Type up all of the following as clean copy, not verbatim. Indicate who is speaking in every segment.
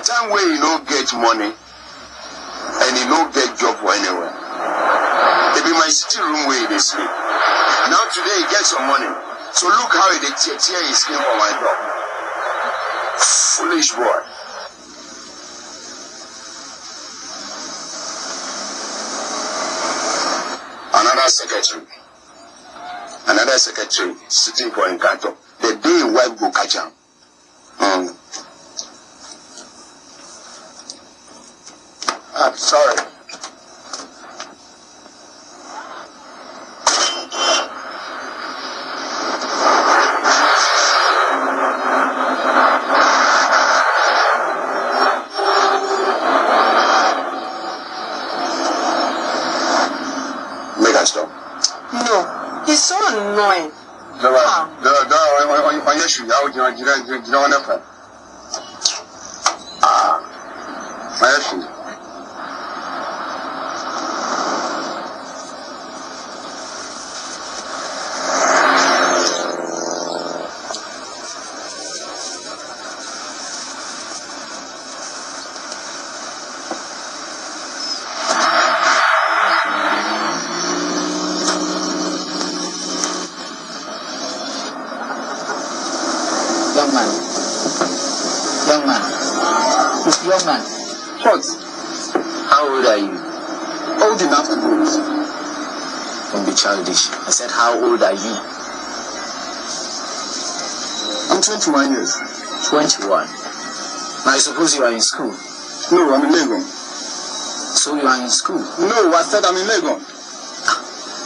Speaker 1: time where you don't get money and you don't get job for anywhere. It be my sitting room where they sleep. Now today he gets some money. So look how they tear his skin for my dog. Foolish boy. Another secretary sitting for Encanto. The day wife go catch him. I'm sorry. Make us stop.
Speaker 2: No, he's so annoying.
Speaker 3: Young man.
Speaker 1: What?
Speaker 3: How old are you?
Speaker 1: Old enough to vote.
Speaker 3: Don't be childish. I said, how old are you?
Speaker 1: I'm 21 years.
Speaker 3: 21. Now I suppose you are in school.
Speaker 1: No, I'm in Legon.
Speaker 3: So you are in school?
Speaker 1: No, I said I'm in Legon.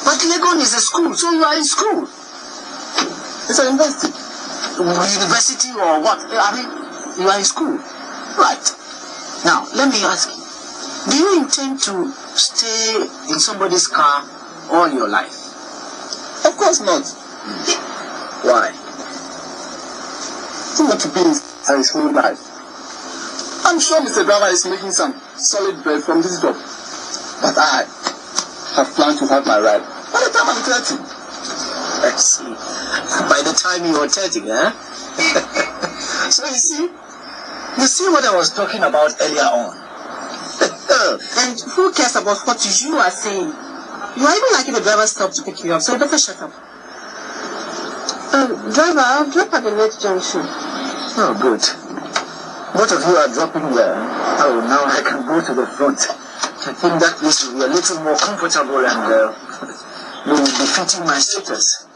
Speaker 3: But Legon is a school, so you are in school.
Speaker 1: It's an university.
Speaker 3: University or what? I mean, you are in school. Right. Now, let me ask you. Do you intend to stay in somebody's car all your life?
Speaker 1: Of course not.
Speaker 3: Why?
Speaker 1: You want to be in his whole life. I'm sure Mr. Driver is making some solid bread from this job. But I have planned to have my ride by the time I'm 30.
Speaker 3: I see. By the time you are 30, eh? So you see what I was talking about earlier on.
Speaker 2: And who cares about what you are saying? You are even liking the driver stop to pick you up, so you better shut up. Driver, I'll drop at the next junction.
Speaker 3: Oh, good. Both of you are dropping there. Oh, now I can go to the front. I think that place will be a little more comfortable and will be fitting my status.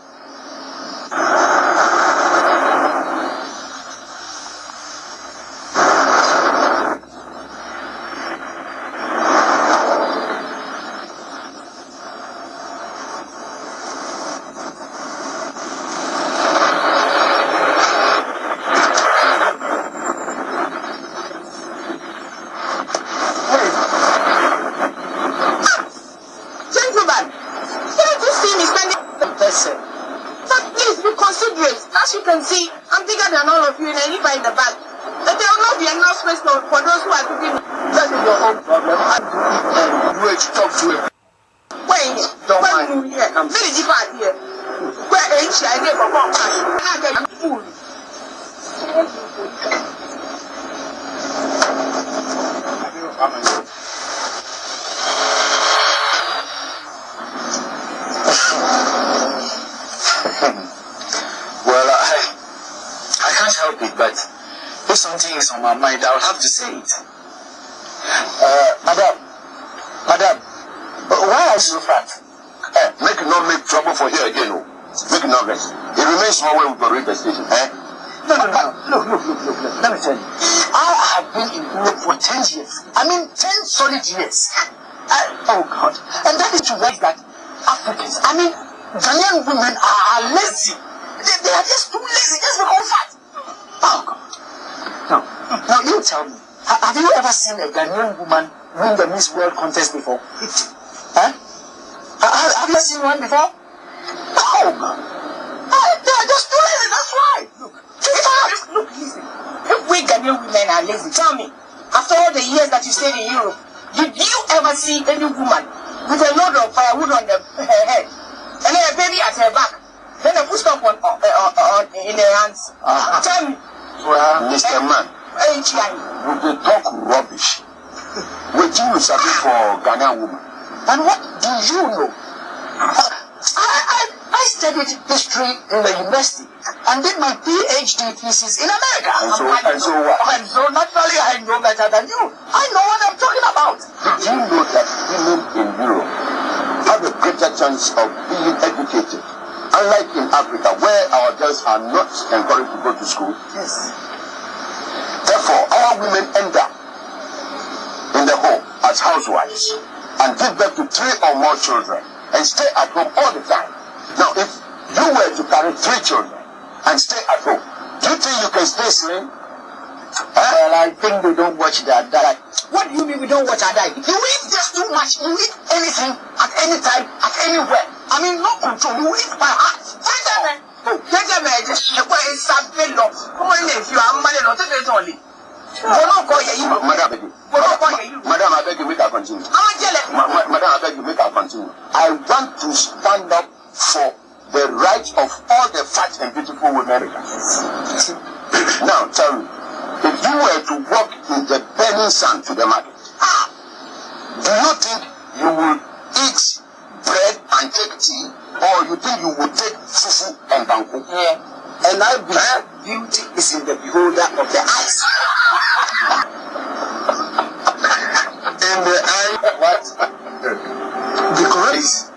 Speaker 3: On my mind, I'll have to say it. Madam, why are you so fat?
Speaker 1: Make not make trouble for here again. Oh. Make no rest. It remains small when we go reach the station.
Speaker 3: No. Look. Let me tell you. I have been in Europe for 10 years. I mean, 10 solid years. Oh God. And that is to why that Africans, I mean, Ghanaian women are lazy. They are just too lazy, just become fat. Oh God. Now you tell me, have you ever seen a Ghanaian woman win the Miss World contest before? Huh? Have you seen one before? Oh God. They are just too lazy, that's why. Look, listen. If we Ghanaian women are lazy, tell me, after all the years that you stayed in Europe, did you ever see any woman with a load of firewood on her head and then a baby at her back, then a foodstuff in her hands? Tell me.
Speaker 1: Well, Mr. Man, Would they talk rubbish? What do you say for Ghana woman?
Speaker 3: And what do you know? I studied history in the university and did my PhD thesis in America.
Speaker 1: And so what?
Speaker 3: And so naturally I know better than you. I know what I'm talking about.
Speaker 1: Did you know that women in Europe have a greater chance of being educated? Unlike in Africa, where our girls are not encouraged to go to school.
Speaker 3: Yes.
Speaker 1: Therefore, our women end up in the home as housewives and give birth to 3 or more children and stay at home all the time. Now, if you were to carry 3 children and stay at home, do you think you can stay slim?
Speaker 3: Well, I think they don't watch that. What do you mean we don't watch that? You eat just too much. You eat anything at any time, at anywhere. I mean, no control. You eat by heart.
Speaker 1: Madam, I beg you, make her continue. Madam, I beg you, make her continue. I want to stand up for the rights of all the fat and beautiful women. Now, tell me, if you were to walk in the burning sun to the market, do you think you will eat bread and take tea, or you think you will take fufu and banku?
Speaker 3: Yeah. And I believe beauty is in the beholder of the eyes.
Speaker 1: In the eye, what?
Speaker 3: The correct is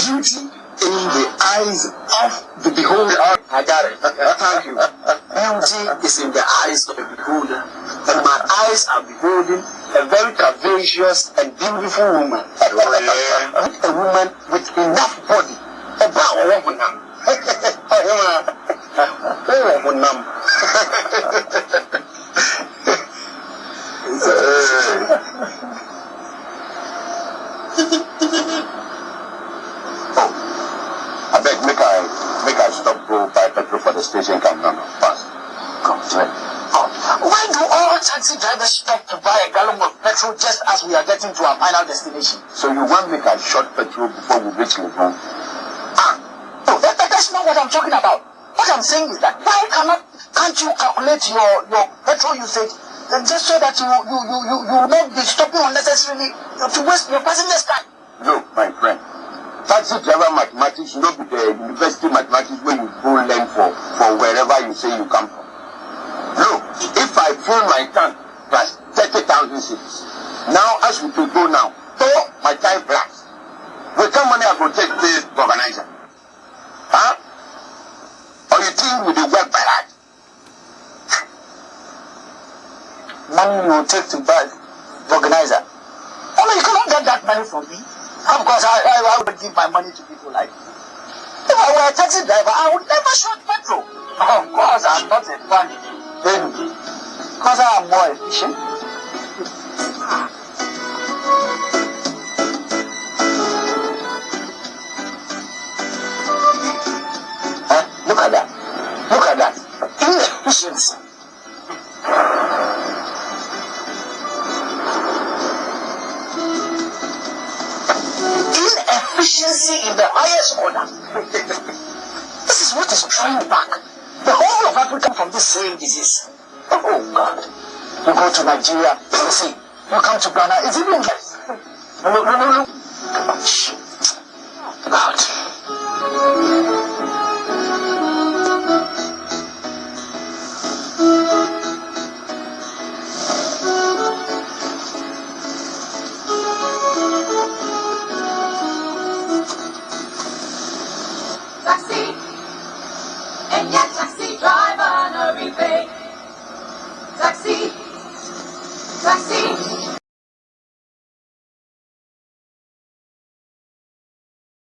Speaker 3: beauty in the eyes of the beholder.
Speaker 1: I got it.
Speaker 3: Thank you. Beauty is in the eyes of the beholder. And my eyes are beholding a very curvaceous and beautiful woman. A woman with enough body. A brown woman.
Speaker 1: I beg, make I stop go buy petrol for the station camp now. Fast. Come, train.
Speaker 3: Why do all taxi drivers stop to buy a gallon of petrol just as we are getting to our final destination?
Speaker 1: So you want make a short petrol before we reach Legon?
Speaker 3: No, that's not what I'm talking about. What I'm saying is that can't you calculate your petrol usage just so that you will not be stopping unnecessarily to waste your passengers' time?
Speaker 1: Look, my friend, taxi driver mathematics should not be the university mathematics where you go learn for wherever you say you come from. Look, if I fill my tank plus 30,000 cities, now as we could go now, my time plus. With how money I go take this organizer? Huh? Or you think we will work by that?
Speaker 3: Money you will take to buy the organizer. Oh no, you cannot get that money from me. Of course, I would give my money to people like you. If I were a taxi driver, I would never short petrol. Of course, I'm not a funny baby. Because I am more efficient. Look at that. Look at that. Inefficiency. Inefficiency in the highest order. This is what is drawing back the whole of Africa from this same disease. Oh God. You go to Nigeria, you see. You come to Ghana, it's even worse. No. God.
Speaker 4: Taxi, and yet taxi driver no rebate. Taxi,